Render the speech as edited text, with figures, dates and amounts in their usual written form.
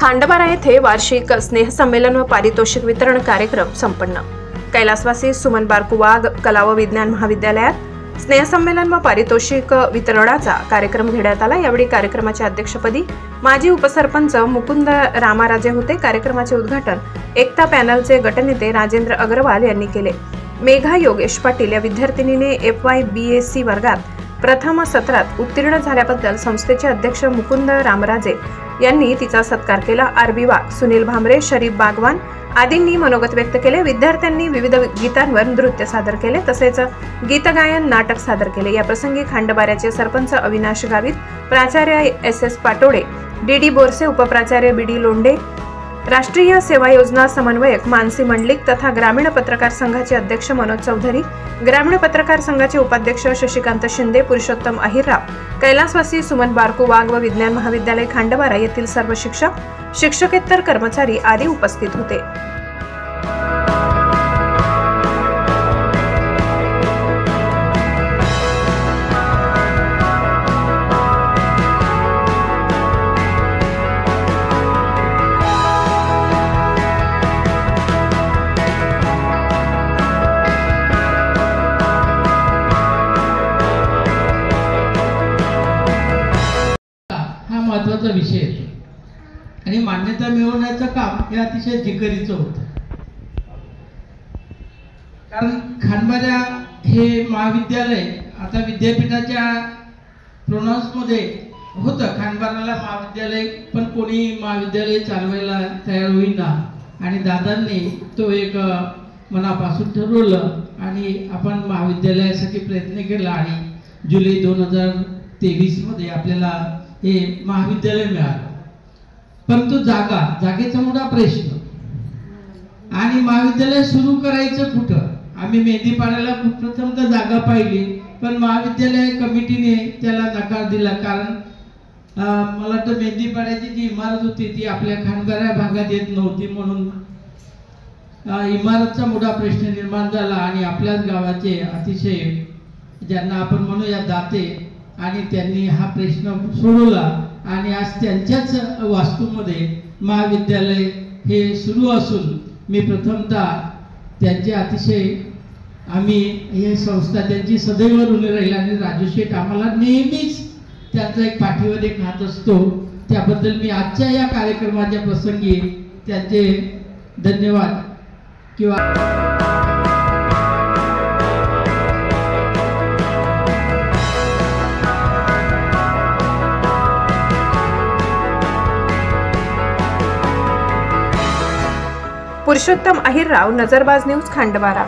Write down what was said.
खांडबारा येथे वार्षिक स्नेहसंमेलन व पारितोषिक वितरण कार्यक्रम संपन्न। कैलासवासी सुमन बारकू वाघ कला व विज्ञान महाविद्यालयात स्नेहसंमेलन व पारितोषिक वितरणाचा कार्यक्रम घेण्यात आला। यावेळी कार्यक्रमाच्या अध्यक्षपदी माजी उपसरपंच मुकुंद रामाराजे होते। कार्यक्रमाचे उद्घाटन एकता पॅनलचे गटनेते राजेंद्र अग्रवाल यांनी केले। मेघा योगेश पाटील या विद्यार्थिनीने FY BSc वर्गात प्रथम सत्रात उत्तीर्ण झाल्याबद्दल संस्थेचे अध्यक्ष मुकुंद रामराजे यांनी तिचा सत्कार केला। RB वाघ, सुनील भामरे, शरीफ बागवान आदींनी मनोगत व्यक्त केले। विद्यार्थ्यांनी विविध गीतांवर नृत्य सादर केले तसेच गीतगायन नाटक सादर केले। या प्रसंगी खांडबाऱ्याचे सरपंच अविनाश गावित, प्राचार्य SS पाटोडे, DD Borse, उपप्राचार्य BD Londhe, राष्ट्रीय सेवा योजना समन्वयक मानसी मंडलिक तथा ग्रामीण पत्रकार संघाचे अध्यक्ष मनोज चौधरी, ग्रामीण पत्रकार संघाचे उपाध्यक्ष शशिकांत शिंदे, पुरुषोत्तम अहिरराव, कैलासवासी सुमन बारकू वाघ व विज्ञान महाविद्यालय खांडबारा येथील सर्व शिक्षक, शिक्षकेतर कर्मचारी आदी उपस्थित होते। महत्त्वाचा विषय आणि मान्यता मिळवण्याचं काम हे अतिशय जिकरीचं होतं। कारण खांडबारा हे महाविद्यालय आता विद्यापीठाच्या प्रोनाउन्समध्ये होतं। खांडबाराला महाविद्यालय पण कोणी महाविद्यालय चालवायला तयार होईना आणि दादांनी तो एक मनापासून ठरवलं आणि आपण महाविद्यालयासाठी प्रयत्न केला आणि जुलै 2023 मध्ये आपल्याला हे महाविद्यालय मिळालं। परंतु जागेचा मोठा प्रश्न आणि महाविद्यालय सुरू करायचं कुठं। आम्ही मेंढीपाड्याला प्रथमतः जागा पाहिली पण महाविद्यालय कमिटीने त्याला नकार दिला। कारण मला वाटतं मेंढीपाड्याची जी इमारत होती ती आपल्या खांडबारा भागात येत नव्हती, म्हणून इमारतचा मोठा प्रश्न निर्माण झाला आणि आपल्याच गावाचे अतिशय ज्यांना आपण म्हणूया दाते आणि त्यांनी हा प्रश्न सोडवला आणि आज त्यांच्याच वास्तूमध्ये महाविद्यालय हे सुरू असून मी प्रथमतः त्यांचे अतिशय आम्ही हे संस्था त्यांची सदैव ऋणी राहील आणि राजू शेठ आम्हाला नेहमीच त्यांचा एक पाठीवर एक हात असतो। त्याबद्दल मी आजच्या या कार्यक्रमाच्या प्रसंगी त्यांचे धन्यवाद पुरुषोत्तम अहिरराव, नजरबाज न्यूज, खांडबारा।